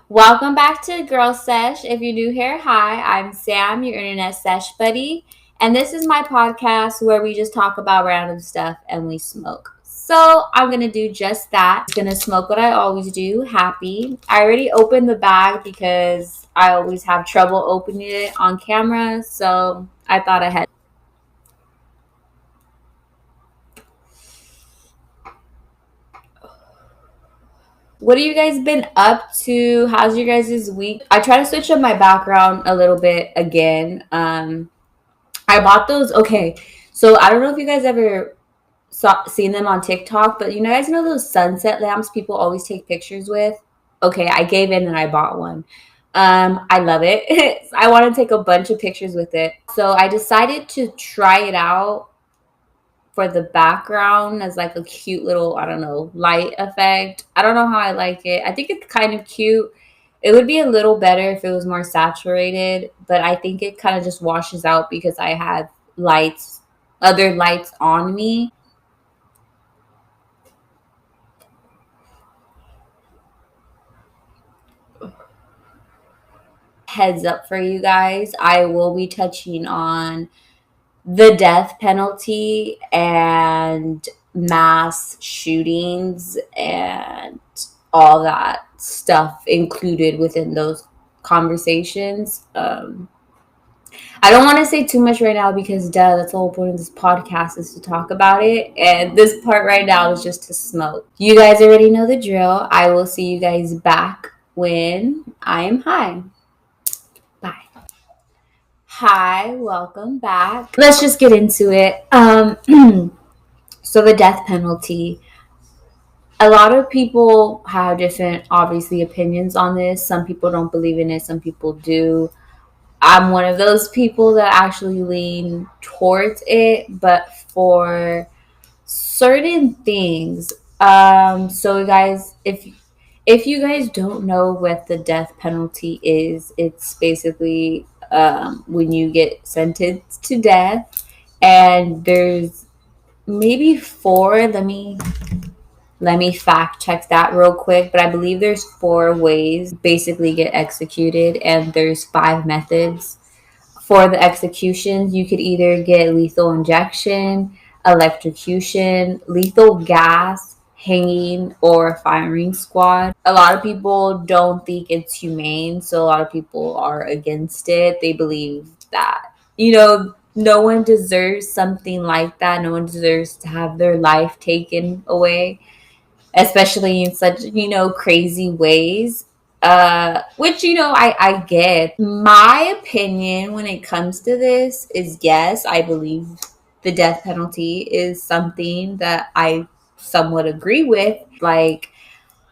Welcome back to Girl Sesh. If you're new here, hi, I'm Sam, your internet sesh buddy, and this is my podcast where we just talk about random stuff and we smoke. So I'm gonna do just that. I'm gonna smoke what I always do, happy. I already opened the bag because I always have trouble opening it on camera, so I thought I had. What have you guys been up to? How's your guys' week? I try to switch up my background a little bit again. I bought those. Okay, so I don't know if you guys ever seen them on TikTok, but guys know those sunset lamps people always take pictures with. Okay, I gave in and I bought one. I love it. I want to take a bunch of pictures with it, so I decided to try it out for the background as like a cute little, I don't know, light effect. I don't know how I like it. I think it's kind of cute. It would be a little better if it was more saturated, but I think it kind of just washes out because I have lights, other lights on me. Heads up for you guys, I will be touching on the death penalty and mass shootings and all that stuff included within those conversations. I don't want to say too much right now because, that's the whole point of this podcast is to talk about it. And this part right now is just to smoke. You guys already know the drill. I will see you guys back when I am high. Bye. Hi, welcome back. Let's just get into it. So the death penalty. A lot of people have different, obviously, opinions on this. Some people don't believe in it. Some people do. I'm one of those people that actually lean towards it, but for certain things. So guys, if you guys don't know what the death penalty is, it's basically when you get sentenced to death, and there's maybe four. Let me fact check that real quick, but I believe there's four ways basically get executed, and there's five methods for the executions. You could either get lethal injection, electrocution, lethal gas, hanging, or firing squad. A lot of people don't think it's humane, so a lot of people are against it. They believe that, no one deserves something like that. No one deserves to have their life taken away, especially in such, crazy ways. Which, I get. My opinion when it comes to this is yes, I believe the death penalty is something that I somewhat agree with. Like,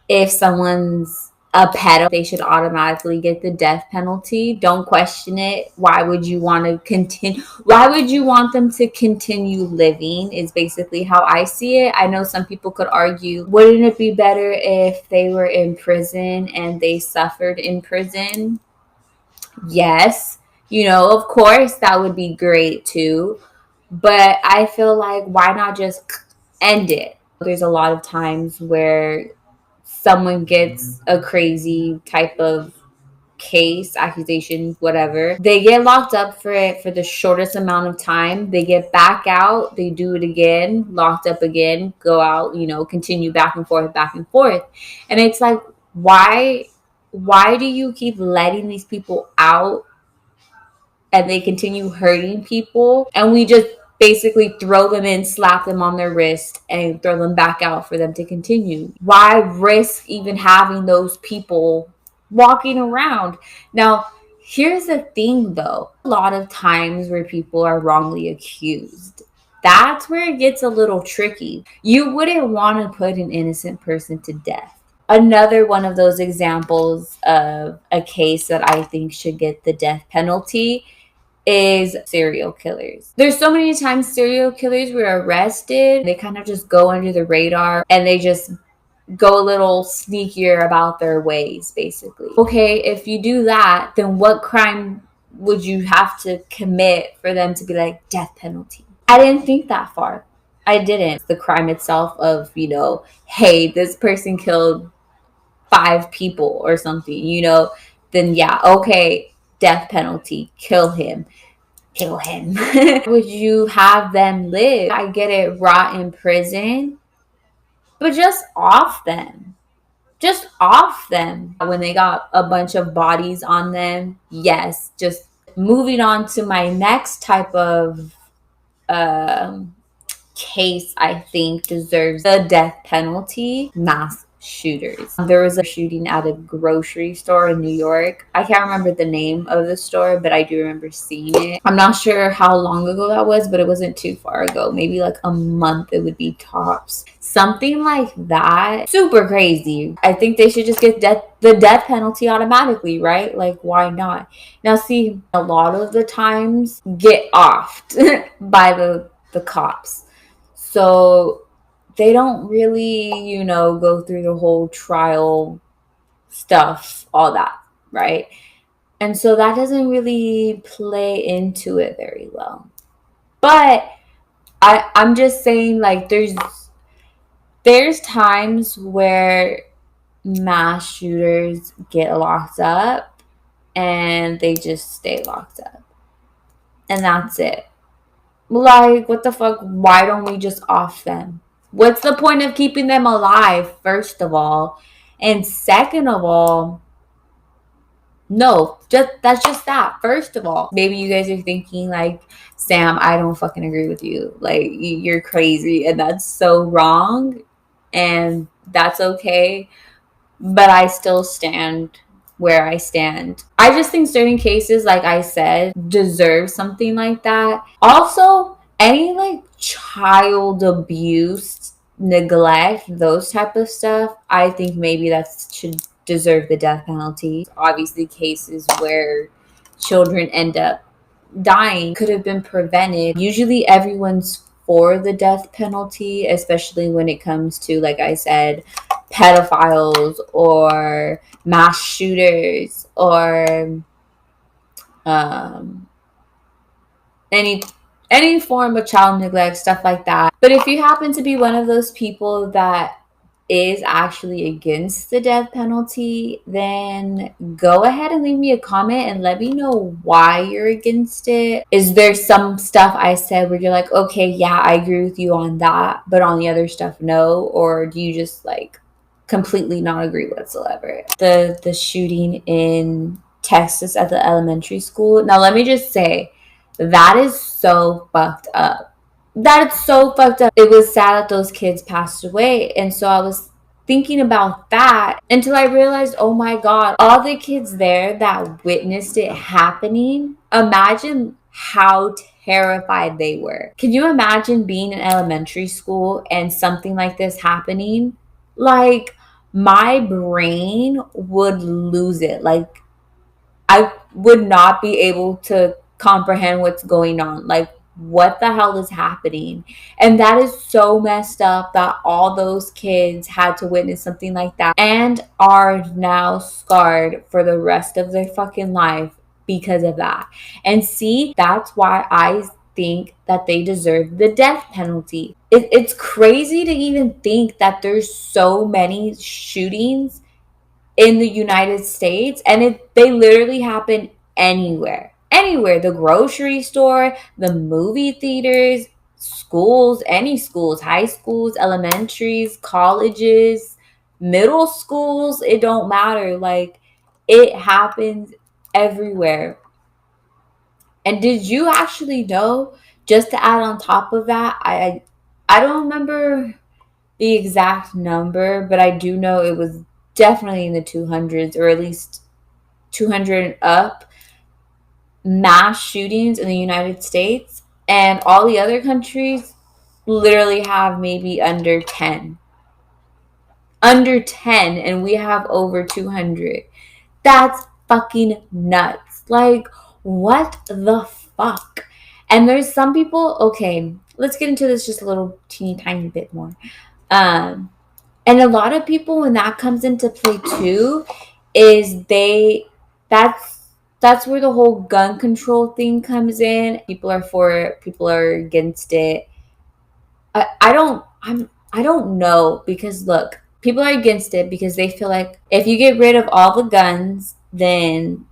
if someone's a pedo, they should automatically get the death penalty. Don't question it. Why would you want to continue? Why would you want them to continue living? Is basically how I see it. I know some people could argue, wouldn't it be better if they were in prison and they suffered in prison? Yes. Of course, that would be great too. But I feel like, why not just end it? There's a lot of times where someone gets a crazy type of case, accusation, whatever. They get locked up for it for the shortest amount of time. They get back out, they do it again, locked up again, go out, continue back and forth, back and forth. And it's like, why do you keep letting these people out and they continue hurting people, and we just basically throw them in, slap them on their wrist, and throw them back out for them to continue? Why risk even having those people walking around? Now, here's the thing though. A lot of times where people are wrongly accused, that's where it gets a little tricky. You wouldn't want to put an innocent person to death. Another one of those examples of a case that I think should get the death penalty is serial killers. There's so many times serial killers were arrested. They kind of just go under the radar and they just go a little sneakier about their ways, basically. Okay, if you do that, then what crime would you have to commit for them to be like, death penalty? I didn't think that far. I didn't. The crime itself of, hey, this person killed 5 people or something, then yeah, okay, death penalty, kill him. Kill him. Would you have them live? I get it, rot in prison, but just off them. Just off them. When they got a bunch of bodies on them, yes, just moving on to my next type of um, case I think deserves the death penalty: mass shooters. There was a shooting at a grocery store in New York. I can't remember the name of the store, but I do remember seeing it. I'm not sure how long ago that was, but it wasn't too far ago. Maybe like a month, it would be tops. Something like that. Super crazy. I think they should just get the death penalty automatically, right? Like, why not? Now, see, a lot of the times get offed by the cops. So they don't really, go through the whole trial stuff, all that, right? And so that doesn't really play into it very well. But I'm just saying, like, there's times where mass shooters get locked up and they just stay locked up. And that's it. Like, what the fuck? Why don't we just off them? What's the point of keeping them alive, first of all? And second of all, no, that's just that. First of all, maybe you guys are thinking like, Sam, I don't fucking agree with you. Like, you're crazy, and that's so wrong, and that's okay. But I still stand where I stand. I just think certain cases, like I said, deserve something like that. Also, any like child abuse, neglect, those type of stuff, I think maybe that should deserve the death penalty. Obviously, cases where children end up dying could have been prevented. Usually everyone's for the death penalty, especially when it comes to, like I said, pedophiles or mass shooters or um, any any form of child neglect, stuff like that. But if you happen to be one of those people that is actually against the death penalty, then go ahead and leave me a comment and let me know why you're against it. Is there some stuff I said where you're like, okay, yeah, I agree with you on that, but on the other stuff, no? Or do you just like completely not agree whatsoever? The shooting in Texas at the elementary school. Now, let me just say, that is so fucked up. That's so fucked up. It was sad that those kids passed away. And so I was thinking about that until I realized, oh my God, all the kids there that witnessed it happening, imagine how terrified they were. Can you imagine being in elementary school and something like this happening? Like, my brain would lose it. Like, I would not be able to comprehend what's going on. Like, what the hell is happening? And that is so messed up that all those kids had to witness something like that and are now scarred for the rest of their fucking life because of that. And see, that's why I think that they deserve the death penalty. It's crazy to even think that there's so many shootings in the United States, and they literally happen anywhere, the grocery store, the movie theaters, schools, any schools, high schools, elementaries, colleges, middle schools, it don't matter. Like, it happens everywhere. And did you actually know, just to add on top of that, I don't remember the exact number, but I do know it was definitely in the 200s, or at least 200 and up, mass shootings in the United States. And all the other countries literally have maybe under 10. Under 10, and we have over 200. That's fucking nuts. Like, what the fuck? And there's some people, okay, let's get into this just a little teeny tiny bit more. And a lot of people, when that comes into play too, is that's where the whole gun control thing comes in. People are for it, people are against it. I don't know, because look, people are against it because they feel like if you get rid of all the guns, then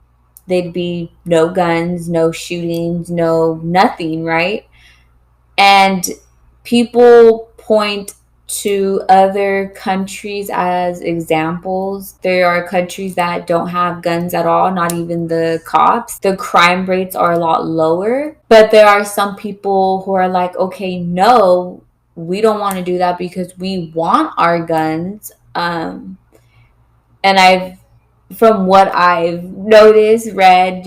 there'd be no guns, no shootings, no nothing, right? And people point to other countries as examples. There are countries that don't have guns at all, not even the cops. The crime rates are a lot lower. But there are some people who are like, okay, no, we don't want to do that because we want our guns. And from what I've noticed, read,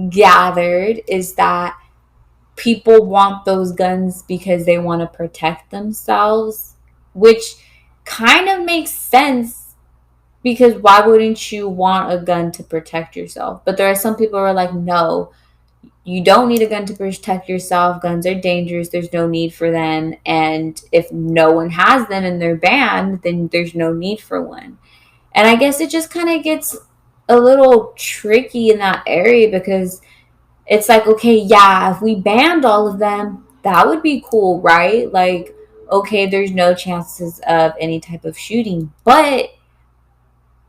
gathered, is that people want those guns because they want to protect themselves, which kind of makes sense because why wouldn't you want a gun to protect yourself? But there are some people who are like, no, you don't need a gun to protect yourself. Guns are dangerous. There's no need for them. And if no one has them and they're banned, then there's no need for one. And I guess it just kind of gets a little tricky in that area because it's like, okay, yeah, if we banned all of them, that would be cool, right? Like, okay, there's no chances of any type of shooting. But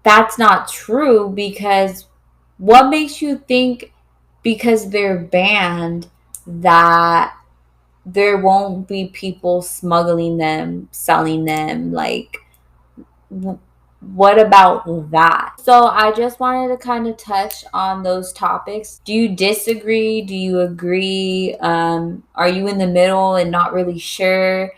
that's not true because what makes you think because they're banned that there won't be people smuggling them, selling them? Like, what about that? So I just wanted to kind of touch on those topics. Do you disagree? Do you agree? Are you in the middle and not really sure?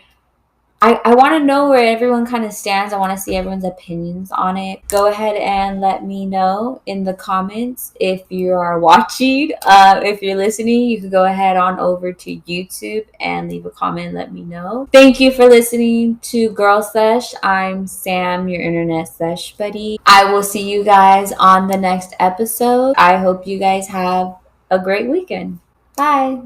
I want to know where everyone kind of stands. I want to see everyone's opinions on it. Go ahead and let me know in the comments if you are watching. If you're listening, you can go ahead on over to YouTube and leave a comment and let me know. Thank you for listening to Girl Sesh. I'm Sam, your internet sesh buddy. I will see you guys on the next episode. I hope you guys have a great weekend. Bye.